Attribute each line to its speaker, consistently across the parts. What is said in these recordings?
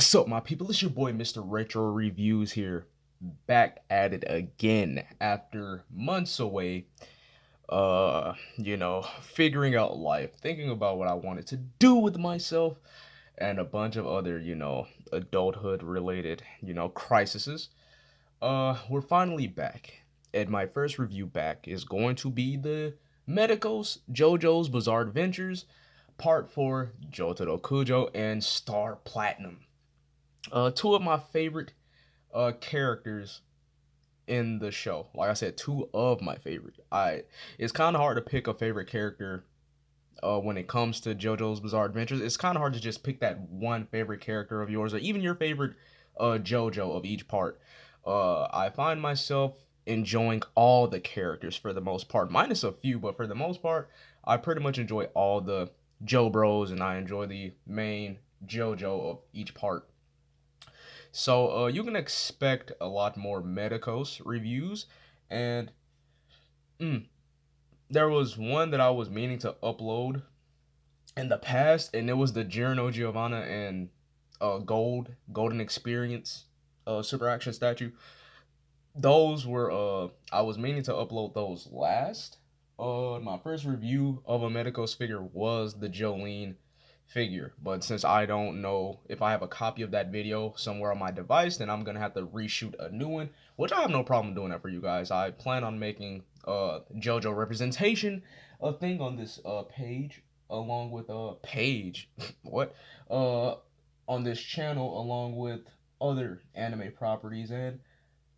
Speaker 1: What's up, my people? It's your boy, Mr. Retro Reviews here, back at it again after months away. Figuring out life, thinking about what I wanted to do with myself, and a bunch of other, adulthood related, crises. We're finally back, and my first review back is going to be the Medicos JoJo's Bizarre Adventures, Part 4, Jotaro Kujo, and Star Platinum. Two of my favorite characters in the show. Like I said, two of my favorite. It's kind of hard to pick a favorite character when it comes to JoJo's Bizarre Adventures. It's kind of hard to just pick that one favorite character of yours, or even your favorite JoJo of each part. I find myself enjoying all the characters for the most part, minus a few, but for the most part, I pretty much enjoy all the Jo Bros, and I enjoy the main JoJo of each part. So you can expect a lot more Medicos reviews, and mm, there was one that I was meaning to upload in the past, and it was the Giorno Giovanna and Golden Experience Super Action statue. Those were I was meaning to upload those last. My first review of a Medicos figure was the Jolene figure, but since I don't know if I have a copy of that video somewhere on my device, then I'm gonna have to reshoot a new one, which I have no problem doing that for you guys. I plan on making JoJo representation a thing on this page, along with page what on this channel, along with other anime properties. And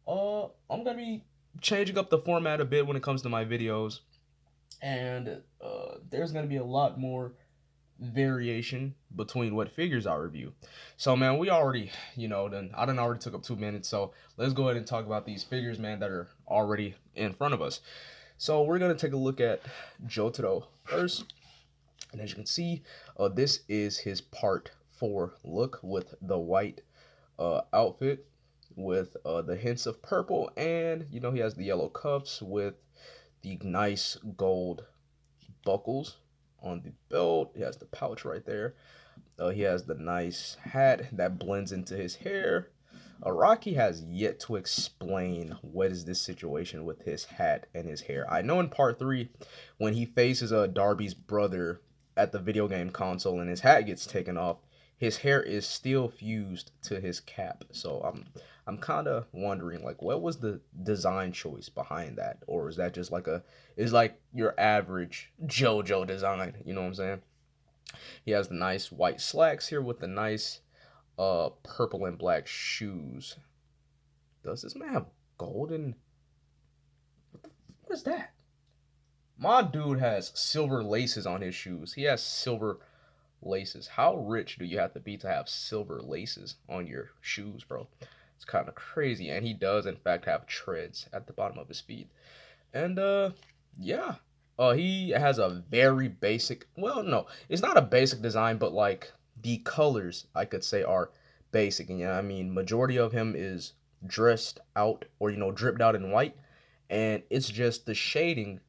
Speaker 1: I'm gonna be changing up the format a bit when it comes to my videos, and there's gonna be a lot more variation between what figures I review. So man, we already, I done already took up 2 minutes, so let's go ahead and talk about these figures, man, that are already in front of us. So we're gonna take a look at Jotaro first, and as you can see, this is his part 4 look with the white outfit with the hints of purple, and he has the yellow cuffs with the nice gold buckles on the belt. He has the pouch right there. He has the nice hat that blends into his hair. Rocky has yet to explain what is this situation with his hat and his hair. I know in part 3, when he faces Darby's brother at the video game console and his hat gets taken off, his hair is still fused to his cap. So I'm kind of wondering, like, what was the design choice behind that? Or is that just like your average JoJo design, you know what I'm saying? He has the nice white slacks here with the nice purple and black shoes. Does this man have golden? What is that? My dude has silver laces on his shoes. He has silver laces. How rich do you have to be to have silver laces on your shoes, bro? It's kind of crazy. And he does, in fact, have treads at the bottom of his feet. And, yeah. He has a very basic, well, no, it's not a basic design, but, like, the colors, I could say, are basic. And, I mean, majority of him is dressed out or, dripped out in white. And it's just the shading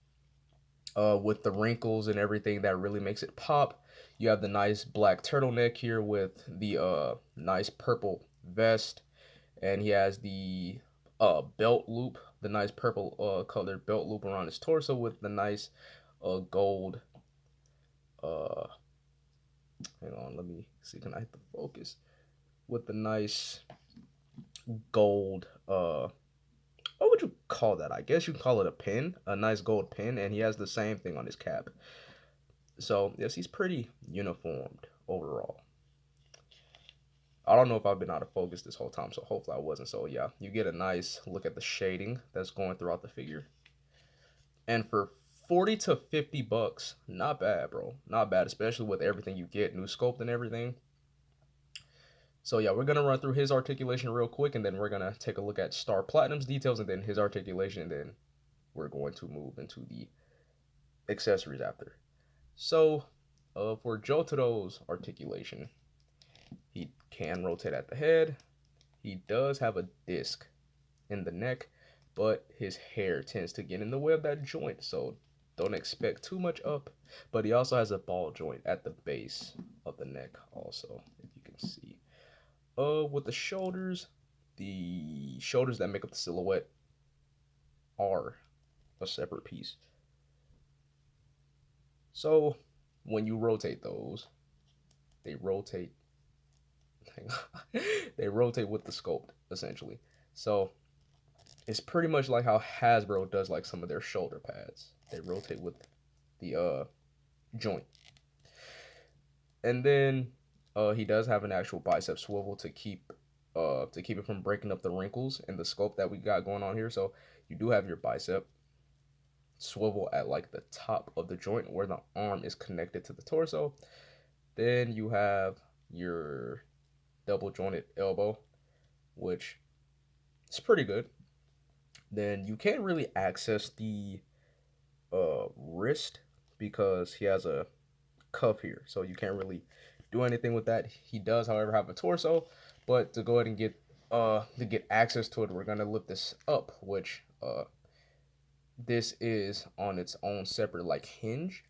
Speaker 1: with the wrinkles and everything that really makes it pop. You have the nice black turtleneck here with the nice purple vest, and he has the belt loop, the nice purple colored belt loop around his torso with the nice gold. Hang on, let me see. Can I hit the focus with the nice gold? What would you call that? I guess you can call it a pin, a nice gold pin, and he has the same thing on his cap. So yes, he's pretty uniformed overall. I don't know if I've been out of focus this whole time, so hopefully I wasn't. So yeah, you get a nice look at the shading that's going throughout the figure. And for 40 to 50 bucks, not bad, bro. Not bad, especially with everything you get, new sculpt and everything. So yeah, we're gonna run through his articulation real quick, and then we're gonna take a look at Star Platinum's details, and then his articulation, and then we're going to move into the accessories after. So, for Jotaro's articulation, he can rotate at the head. He does have a disc in the neck, but his hair tends to get in the way of that joint, so don't expect too much up. But he also has a ball joint at the base of the neck also, if you can see. With the shoulders that make up the silhouette are a separate piece. So when you rotate those, they rotate. They rotate with the sculpt essentially. So it's pretty much like how Hasbro does like some of their shoulder pads. They rotate with the joint, and then he does have an actual bicep swivel to keep it from breaking up the wrinkles and the sculpt that we got going on here. So you do have your bicep swivel at like the top of the joint where the arm is connected to the torso. Then you have your double jointed elbow, which is pretty good. Then you can't really access the wrist because he has a cuff here, so you can't really do anything with that. He does, however, have a torso, but to go ahead and get access to it, we're gonna lift this up, which this is on its own separate like hinge,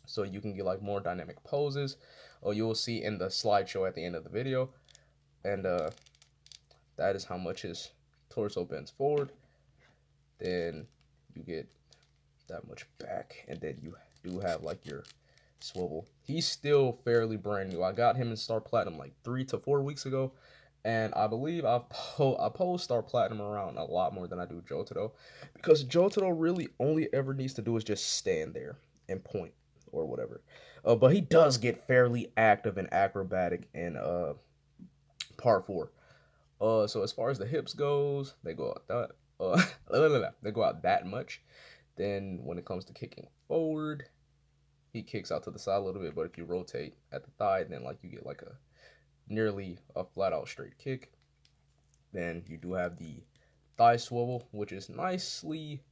Speaker 1: so you can get like more dynamic poses. Or you'll see in the slideshow at the end of the video, and that is how much his torso bends forward. Then you get that much back, and then you do have like your swivel. He's still fairly brand new. I got him in Star Platinum like 3 to 4 weeks ago, and I believe I pull Star Platinum around a lot more than I do Jotaro, because Jotaro really only ever needs to do is just stand there and point or whatever. But he does get fairly active and acrobatic in part 4. So as far as the hips goes, they go out that they go out that much. Then when it comes to kicking forward, he kicks out to the side a little bit, but if you rotate at the thigh, then like you get like a nearly a flat out straight kick. Then you do have the thigh swivel, which is nicely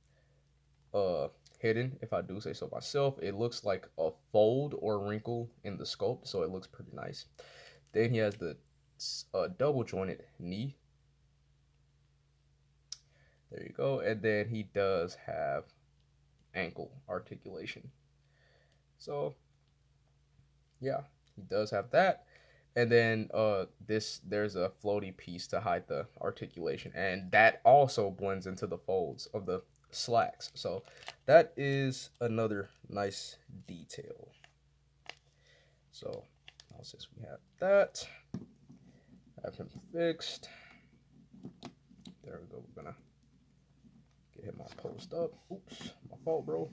Speaker 1: uh hidden, if I do say so myself. It looks like a fold or wrinkle in the sculpt, so it looks pretty nice. Then he has the double jointed knee. There you go. And then he does have ankle articulation. So yeah, he does have that. And then there's a floaty piece to hide the articulation, and that also blends into the folds of the slacks. So that is another nice detail. So now since we have that, have him fixed. There we go. We're gonna get him all posed up. Oops, my fault, bro.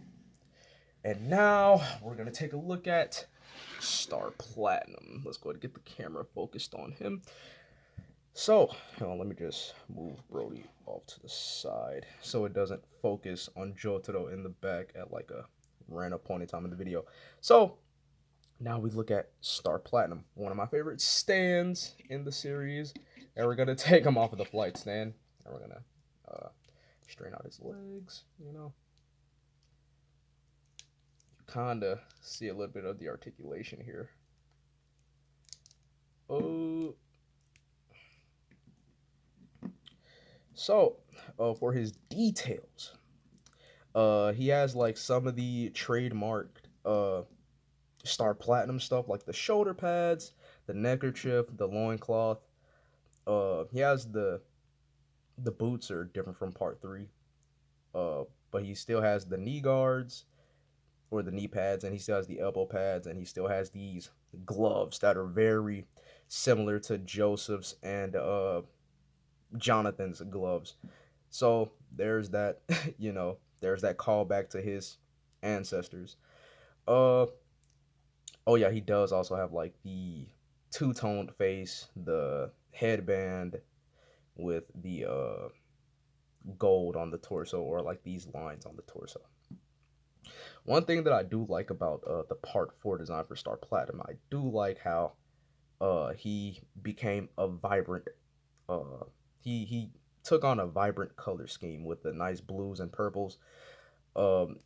Speaker 1: And now we're gonna take a look at Star Platinum. Let's go ahead and get the camera focused on him. So, let me just move Brody off to the side so it doesn't focus on Jotaro in the back at like a random point in time in the video. So, now we look at Star Platinum, one of my favorite stands in the series. And we're gonna take him off of the flight stand, and we're gonna straighten out his legs, you kind of see a little bit of the articulation here. Oh, so for his details, he has like some of the trademarked Star Platinum stuff, like the shoulder pads, the neckerchief, the loincloth. He has the boots are different from part 3, but he still has the knee guards or the knee pads, and he still has the elbow pads, and he still has these gloves that are very similar to Joseph's and Jonathan's gloves. So there's that, there's that callback to his ancestors. Uh oh yeah, he does also have like the two-toned face, the headband with the gold on the torso, or like these lines on the torso. One thing that I do like about the part 4 design for Star Platinum, I do like how he became a vibrant he took on a vibrant color scheme with the nice blues and purples. Um,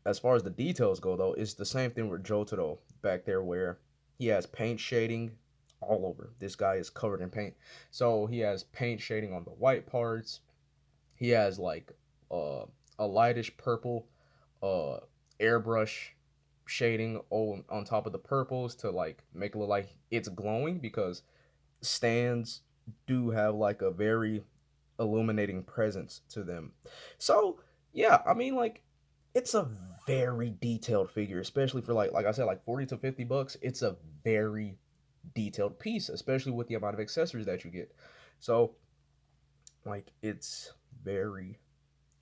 Speaker 1: as far as the details go, though, it's the same thing with Jotaro back there, where he has paint shading all over. This guy is covered in paint, so he has paint shading on the white parts. He has like a lightish purple uh, airbrush shading on top of the purples to like make it look like it's glowing, because stands do have like a very illuminating presence to them. So yeah, I mean like it's a very detailed figure, especially for like I said, like 40 to 50 bucks. It's a very detailed piece, especially with the amount of accessories that you get. So like it's very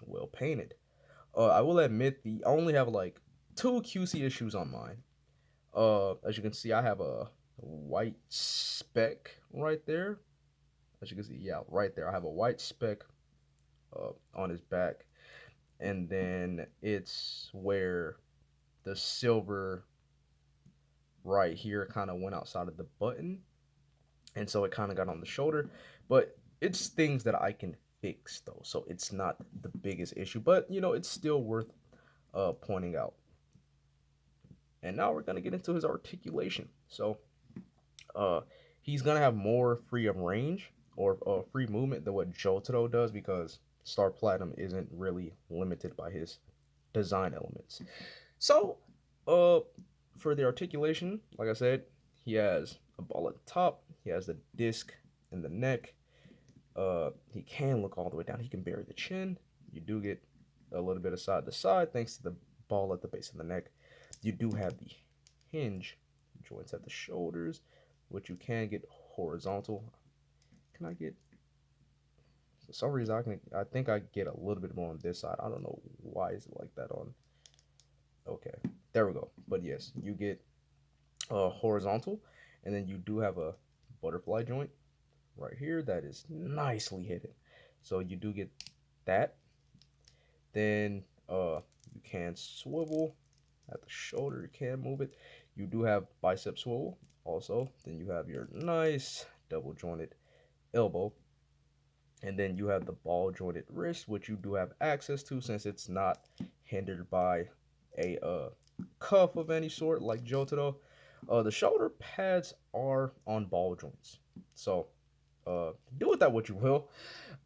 Speaker 1: well painted. I will admit the I only have like two QC issues on mine. As you can see, I have a white speck right there. As you can see, yeah, right there, I have a white speck on his back, and then it's where the silver right here kind of went outside of the button, and so it kind of got on the shoulder. But it's things that I can fix though, so it's not the biggest issue. But it's still worth pointing out. And now we're gonna get into his articulation. So uh, he's gonna have more free of range or free movement than what Jotaro does because Star Platinum isn't really limited by his design elements. So, uh, for the articulation, like I said, he has a ball at the top. He has the disc in the neck. He can look all the way down. He can bury the chin. You do get a little bit of side to side thanks to the ball at the base of the neck. You do have the hinge joints at the shoulders, which you can get horizontal. Can I get? For some reason, I think I get a little bit more on this side. I don't know why is it like that on. Okay, there we go. But yes, you get horizontal, and then you do have a butterfly joint right here that is nicely hidden. So you do get that. Then you can swivel at the shoulder. You can move it. You do have bicep swivel also. Then you have your nice double jointed elbow, and then you have the ball jointed wrist, which you do have access to since it's not hindered by a cuff of any sort like Jotaro. The shoulder pads are on ball joints, so do with that what you will.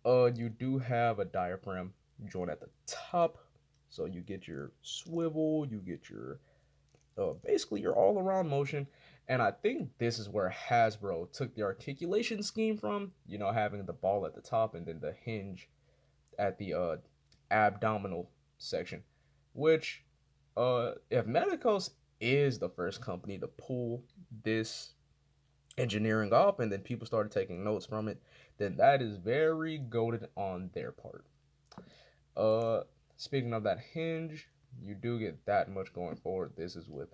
Speaker 1: You do have a diaphragm joint at the top, so you get your swivel, you get your basically your all around motion. And I think this is where Hasbro took the articulation scheme from, having the ball at the top and then the hinge at the abdominal section, which if Medicos is the first company to pull this engineering off and then people started taking notes from it, then that is very goaded on their part. Uh Speaking of that hinge, you do get that much going forward. This is with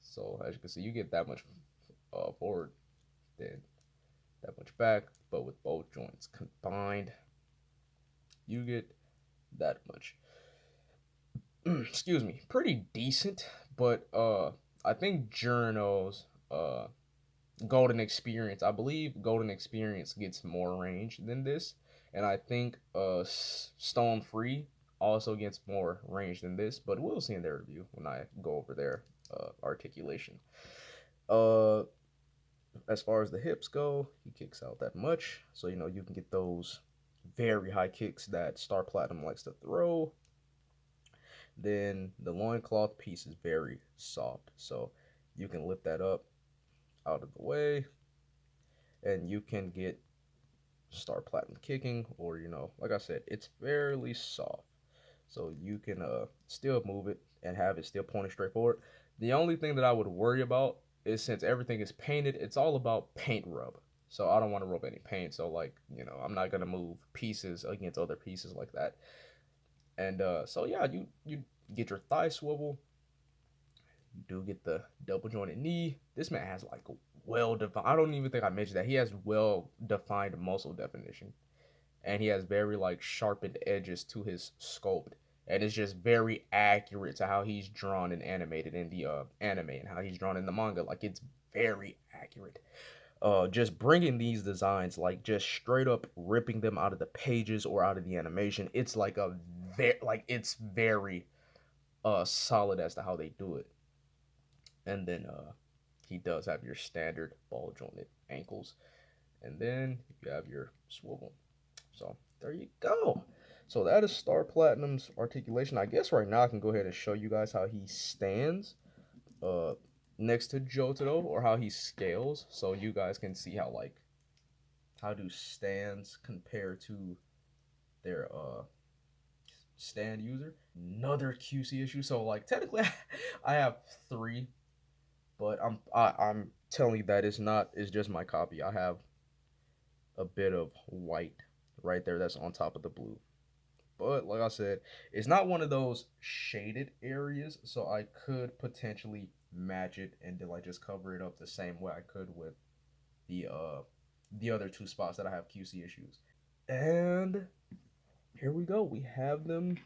Speaker 1: so as you can see, you get that much forward, then that much back, but with both joints combined, you get that much. Excuse me, pretty decent, but I think Journo's Golden Experience, I believe Golden Experience gets more range than this, and I think Stone Free also gets more range than this, but we'll see in their review when I go over their articulation. Uh, as far as the hips go, he kicks out that much, so you can get those very high kicks that Star Platinum likes to throw. Then the loincloth piece is very soft, so you can lift that up out of the way, and you can get Star Platinum kicking, or like I said, it's fairly soft, so you can still move it and have it still pointing straight forward. The only thing that I would worry about is since everything is painted, it's all about paint rub. So I don't want to rub any paint. So like I'm not gonna move pieces against other pieces like that. And so yeah, you get your thigh swivel. You do get the double jointed knee. This man has like well defined. I don't even think I mentioned that he has well defined muscle definition, and he has very like sharpened edges to his sculpt, and it's just very accurate to how he's drawn and animated in the anime and how he's drawn in the manga. Like it's very accurate. Just bringing these designs, like just straight up ripping them out of the pages or out of the animation. It's like it's very solid as to how they do it. And then he does have your standard ball jointed ankles, and then you have your swivel. So there you go. So that is Star Platinum's articulation. I guess right now I can go ahead and show you guys how he stands. Uh, next to Jotaro, or how he scales, so you guys can see how how do stands compare to their stand user. Another QC issue. So like technically, I have three, but I'm telling you that it's just my copy. I have a bit of white right there that's on top of the blue. But like I said, it's not one of those shaded areas, so I could potentially match it and then like just cover it up the same way I could with the other two spots that I have QC issues. And here we go. We have them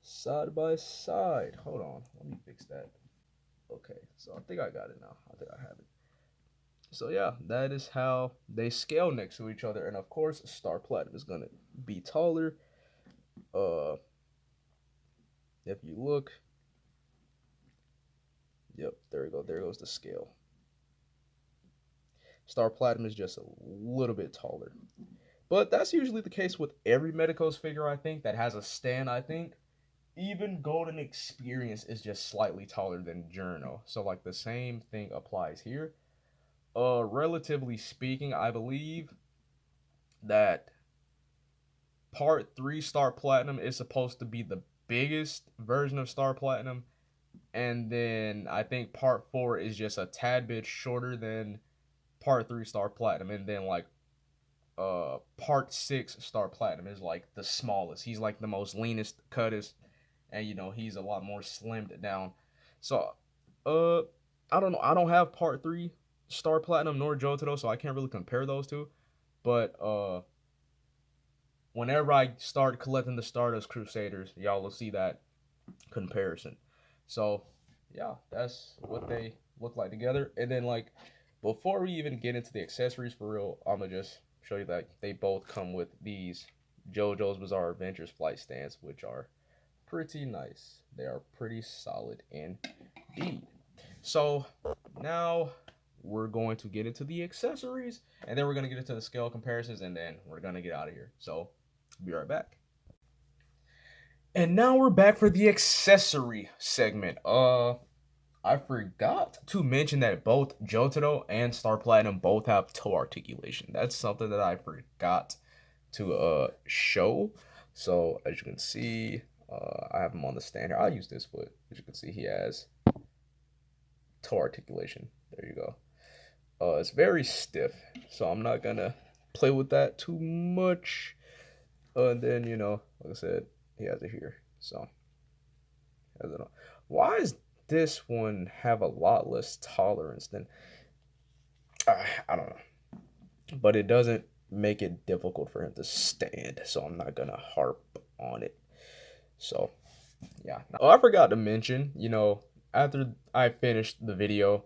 Speaker 1: side by side. Hold on, let me fix that. Okay, so I think I got it now. I think I have it. So yeah, that is how they scale next to each other, and of course, Star Platinum is gonna be taller. Uh, if you look, yep, there we go. There goes the scale. Star Platinum is just a little bit taller, but that's usually the case with every Medicos figure. I think that has a stand. I think even Golden Experience is just slightly taller than Journo. So like the same thing applies here. Relatively speaking, I believe that part 3 Star Platinum is supposed to be the biggest version of Star Platinum, and then I think part 4 is just a tad bit shorter than part 3 Star Platinum, and then like part 6 Star Platinum is like the smallest. He's like the most leanest, cuttest, and you know, he's a lot more slimmed down. So uh I don't know. I don't have part 3 Star Platinum nor Jotaro, so I can't really compare those two. But whenever I start collecting the Stardust Crusaders, y'all will see that comparison. So yeah, that's what they look like together. And then like before we even get into the accessories for real, I'ma just show you that they both come with these JoJo's Bizarre Adventures flight stands, which are pretty nice. They are pretty solid indeed. So now we're going to get into the accessories, and then we're going to get into the scale comparisons, and then we're going to get out of here. So be right back. And now we're back for the accessory segment. I forgot to mention that both Jotaro and Star Platinum both have toe articulation. That's something that I forgot to show. So as you can see, I have him on the stand here. I'll use this foot. As you can see, he has toe articulation. There you go. It's very stiff, so I'm not gonna play with that too much. And then, you know, like I said, he has it here. So I don't know. Why does this one have a lot less tolerance than I don't know. But it doesn't make it difficult for him to stand, so I'm not gonna harp on it. So yeah. Oh, I forgot to mention, you know, after I finished the video,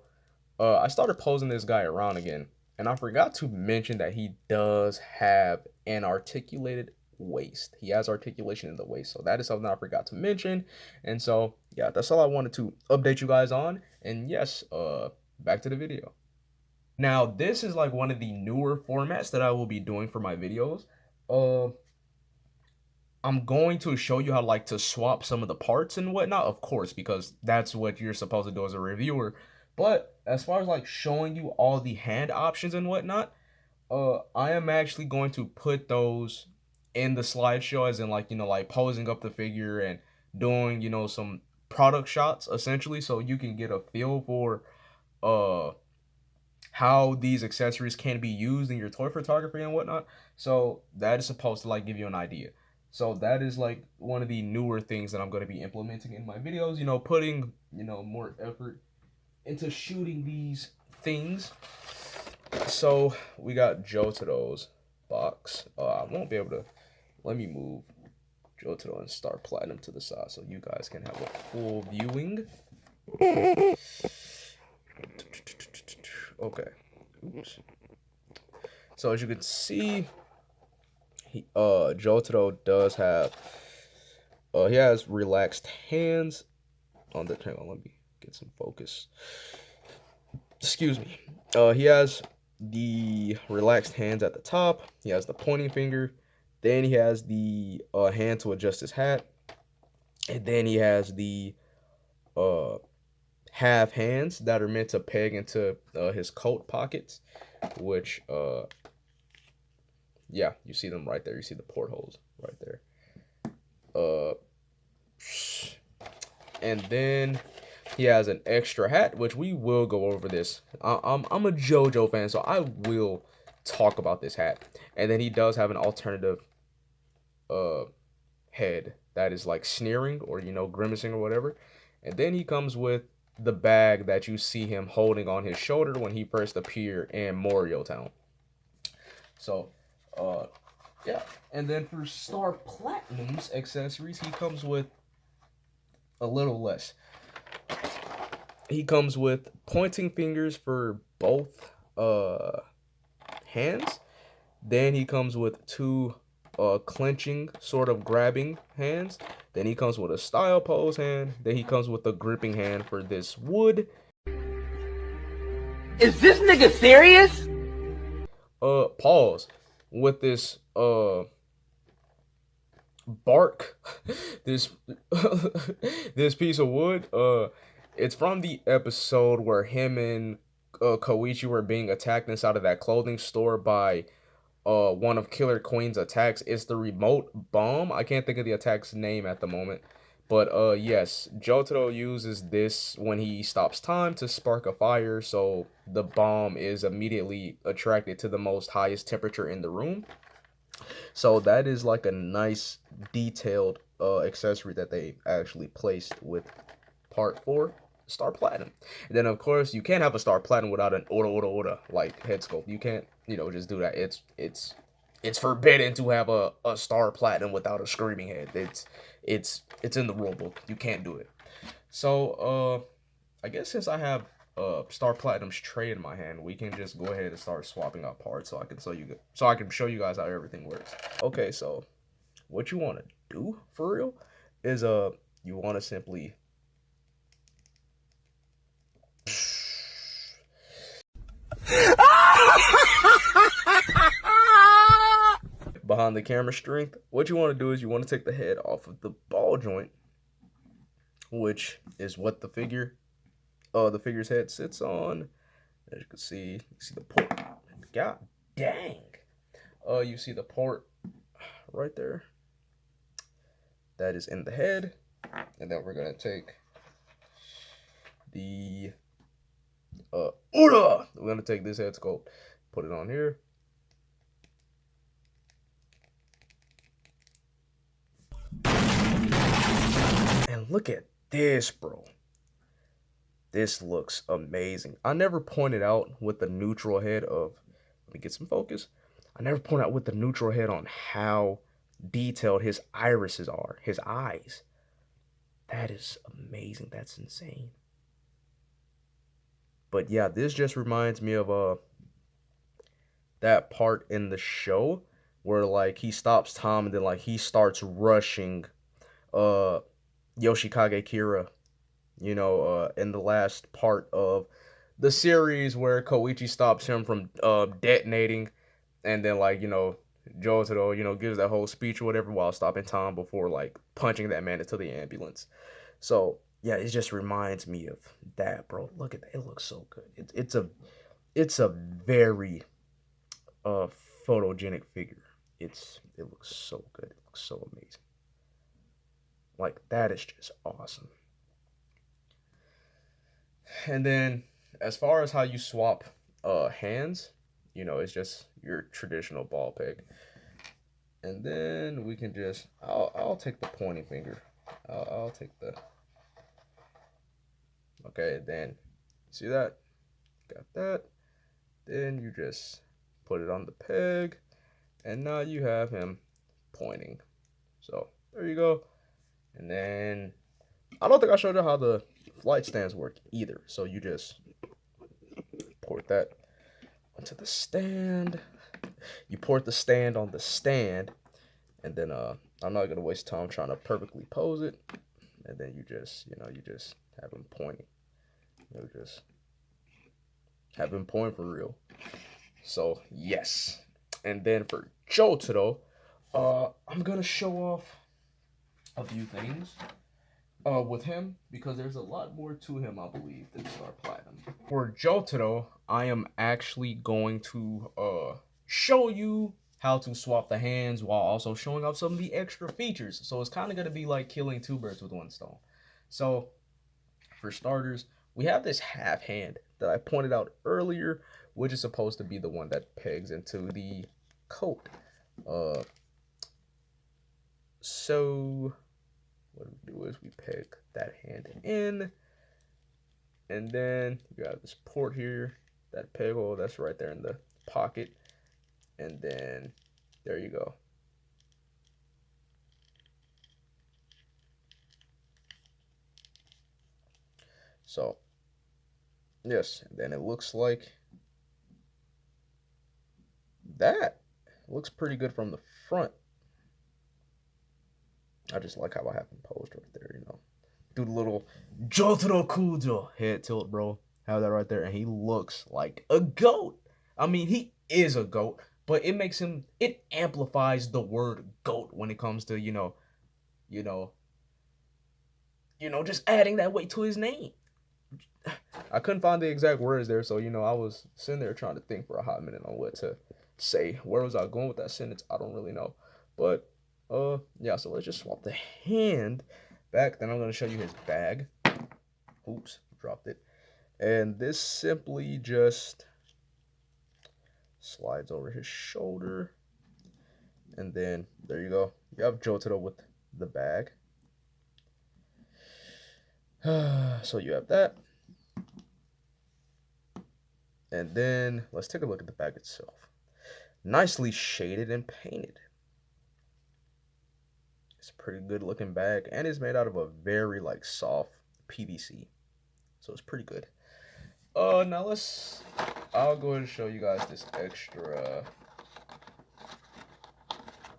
Speaker 1: I started posing this guy around again, and I forgot to mention that he does have an articulated waist. He has articulation in the waist, so that is something I forgot to mention. And so yeah, that's all I wanted to update you guys on. And yes, back to the video. Now this is like one of the newer formats that I will be doing for my videos. Uh, I'm going to show you how like to swap some of the parts and whatnot, of course, because that's what you're supposed to do as a reviewer. But as far as like showing you all the hand options and whatnot, I am actually going to put those in the slideshow, as in like, you know, like posing up the figure and doing, you know, some product shots essentially, so you can get a feel for uh how these accessories can be used in your toy photography and whatnot. So that is supposed to like give you an idea. So that is like one of the newer things that I'm going to be implementing in my videos, you know, putting, you know, more effort into shooting these things. So we got Jotaro's box. I won't be able to, let me move Jotaro and Star Platinum to the side so you guys can have a full viewing. Okay. Oops. So as you can see, Jotaro does have he has relaxed hands on the, hang on, let me get some focus. Excuse me. He has the relaxed hands at the top. He has the pointing finger. Then he has the hand to adjust his hat. And then he has the half hands that are meant to peg into his coat pockets, which yeah, you see them right there. You see the portholes right there. Uh, and then he has an extra hat, which we will go over this. I'm a JoJo fan, so I will talk about this hat. And then he does have an alternative uh head that is like sneering or grimacing or whatever. And then he comes with the bag that you see him holding on his shoulder when he first appeared in Morio Town. So, yeah. And then for Star Platinum's accessories, he comes with a little less. He comes with pointing fingers for both hands. Then he comes with two clenching, sort of grabbing hands. Then he comes with a style pose hand. Then he comes with a gripping hand for this wood.
Speaker 2: Is this nigga serious?
Speaker 1: Pause. With this bark, this this piece of wood. It's from the episode where him and Koichi were being attacked inside of that clothing store by one of Killer Queen's attacks. It's the remote bomb. I can't think of the attack's name at the moment. But yes, Jotaro uses this when he stops time to spark a fire, so the bomb is immediately attracted to the most highest temperature in the room. So that is like a nice detailed accessory that they actually placed with part 4 Star Platinum. And then of course you can't have a Star Platinum without an Ora like head sculpt. You can't, just do that. It's forbidden to have a Star Platinum without a screaming head. It's in the rule book. You can't do it. So I guess since I have Star Platinum's tray in my hand, we can just go ahead and start swapping out parts so I can show you guys how everything works. Okay, so what you want to do for real is you want to simply behind the camera strength. What you want to do is you want to take the head off of the ball joint, which is what the figure's head sits on. As you can see the port. God dang. You see the port right there. That is in the head. And then we're gonna take the we're gonna take this head sculpt, put it on here. And look at this, bro. This looks amazing. I never pointed out with the neutral head of, let me get some focus. I never pointed out with the neutral head on how detailed his irises are, his eyes. That is amazing. That's insane. But yeah, this just reminds me of that part in the show where like he stops Tom and then like he starts rushing Yoshikage Kira, in the last part of the series where Koichi stops him from detonating, and then like Jotaro gives that whole speech or whatever while stopping Tom before like punching that man into the ambulance. So yeah, it just reminds me of that, bro. Look at that. It looks so good. It's a very photogenic figure. It looks so good. It looks so amazing. Like that is just awesome. And then as far as how you swap hands, it's just your traditional ball peg. And then we can just I'll take the pointing finger. I'll take the okay, then see that? Got that. Then you just put it on the peg, and now you have him pointing. So there you go. And then I don't think I showed you how the flight stands work either. So you just port that onto the stand. You port the stand on the stand, and then I'm not gonna waste time trying to perfectly pose it. And then you just have him pointing. Just have him point for real. So yes. And then for Jotaro, I'm gonna show off a few things. with him because there's a lot more to him, I believe, than Star Platinum. For Jotaro, I am actually going to show you how to swap the hands while also showing off some of the extra features. So it's kind of going to be like killing two birds with one stone. So for starters, we have this half hand that I pointed out earlier, which is supposed to be the one that pegs into the coat. Uh, so what we do is we peg that hand in, and then you have this port here, that peg hole that's right there in the pocket, and then there you go. So yes, and then it looks like that. It looks pretty good from the front. I just like how I have him posed right there, you know. Do the little Jotaro Kujo head tilt, bro. Have that right there, and he looks like a goat. I mean, he is a goat, but it makes him, it amplifies the word goat when it comes to, you know, just adding that weight to his name. I couldn't find the exact words there, so I was sitting there trying to think for a hot minute on what to say. Where was I going with that sentence? I don't really know. But yeah, so let's just swap the hand back. Then I'm gonna show you his bag. Oops, dropped it. And this simply just slides over his shoulder. And then there you go. You have Jotaro with the bag. So you have that. And then let's take a look at the bag itself. Nicely shaded and painted. It's a pretty good looking bag, and it's made out of a very like soft PVC. So it's pretty good. Now I'll go ahead and show you guys this extra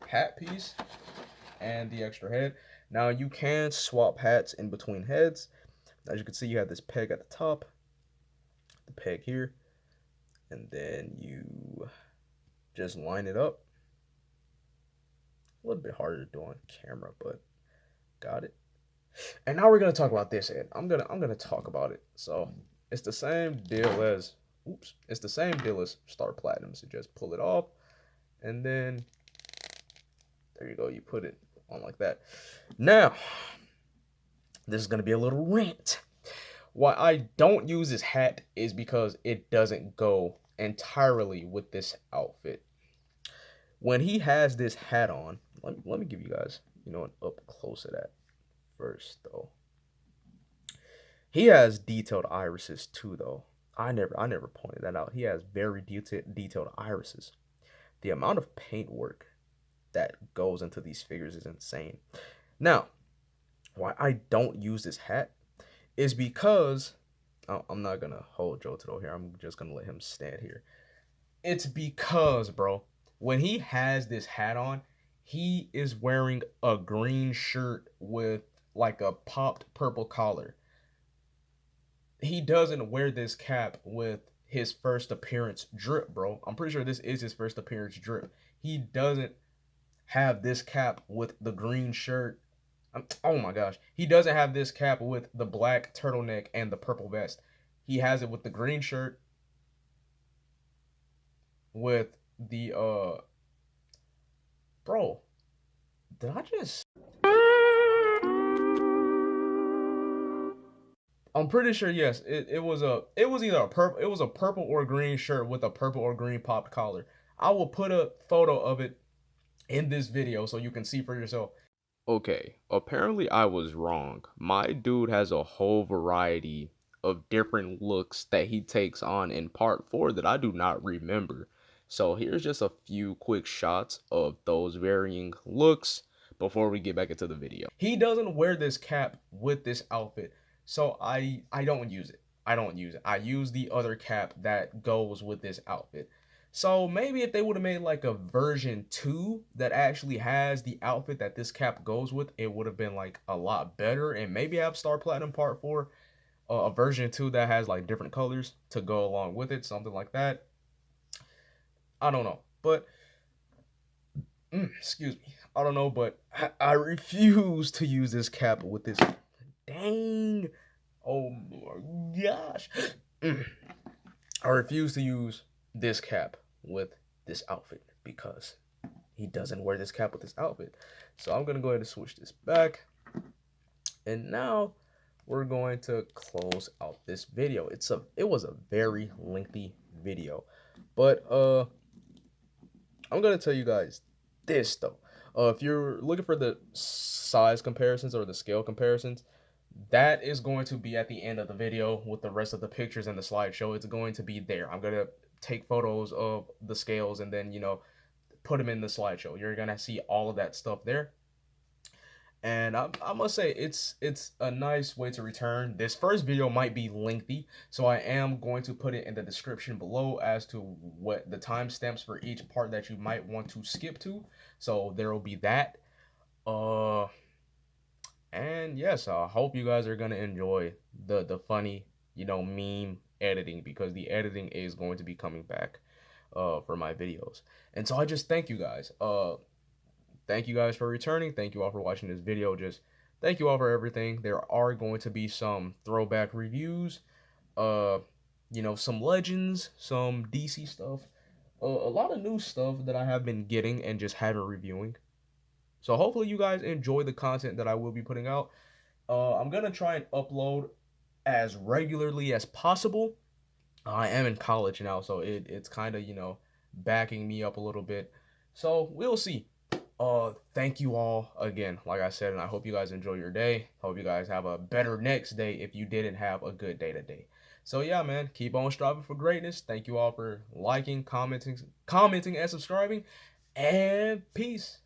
Speaker 1: hat piece and the extra head. Now you can swap hats in between heads. As you can see, you have this peg at the top, the peg here, and then you just line it up. A little bit harder to do on camera, but got it. And now we're gonna talk about this head. I'm gonna talk about it. So it's the same deal as it's the same deal as Star Platinum. So just pull it off, and then there you go. You put it on like that. Now, this is gonna be a little rant. Why I don't use this hat is because it doesn't go entirely with this outfit. When he has this hat on, let me give you guys, an up close of that first though. He has detailed irises too though. I never pointed that out. He has very detailed irises. The amount of paint work that goes into these figures is insane. Now, why I don't use this hat is because I'm not gonna hold Jotaro here. I'm just gonna let him stand here. It's because, bro, when he has this hat on, he is wearing a green shirt with like a popped purple collar. He doesn't wear this cap with his first appearance drip, bro. I'm pretty sure this is his first appearance drip. He doesn't have this cap with the green shirt. Oh my gosh. He doesn't have this cap with the black turtleneck and the purple vest. He has it with the green shirt with the bro, did I just I'm pretty sure yes. It was either a purple or green shirt with a purple or green popped collar. I will put a photo of it in this video so you can see for yourself. Okay, apparently I was wrong. My dude has a whole variety of different looks that he takes on in part 4 that I do not remember. So here's just a few quick shots of those varying looks before we get back into the video. He doesn't wear this cap with this outfit, so I don't use it. I don't use it. I use the other cap that goes with this outfit. So maybe if they would have made like a version 2 that actually has the outfit that this cap goes with, it would have been like a lot better. And maybe have Star Platinum Part 4, a version 2 that has like different colors to go along with it, something like that. I don't know. But, excuse me. I don't know, but I refuse to use this cap with this dang. Oh my gosh. I refuse to use this cap with this outfit because he doesn't wear this cap with this outfit. So I'm gonna go ahead and switch this back. And now we're going to close out this video. It was a very lengthy video. But I'm gonna tell you guys this though. If you're looking for the size comparisons or the scale comparisons, that is going to be at the end of the video with the rest of the pictures and the slideshow. It's going to be there. I'm gonna take photos of the scales and then put them in the slideshow. You're gonna see all of that stuff there. And I must say it's a nice way to return. This first video might be lengthy, so I am going to put it in the description below as to what the timestamps for each part that you might want to skip to. So there will be that. Uh, and yes, I hope you guys are gonna enjoy the funny meme editing, because the editing is going to be coming back for my videos. And so I just thank you guys. Thank you guys for returning. Thank you all for watching this video. Just thank you all for everything. There are going to be some throwback reviews, uh, some legends, some DC stuff, a lot of new stuff that I have been getting and just haven't reviewing. So hopefully you guys enjoy the content that I will be putting out. I'm gonna try and upload as regularly as possible. I am in college now, so it's kind of backing me up a little bit. So we'll see. Thank you all again, like I said, and I hope you guys enjoy your day. Hope you guys have a better next day if you didn't have a good day today. So yeah, man, keep on striving for greatness. Thank you all for liking, commenting, and subscribing, and peace.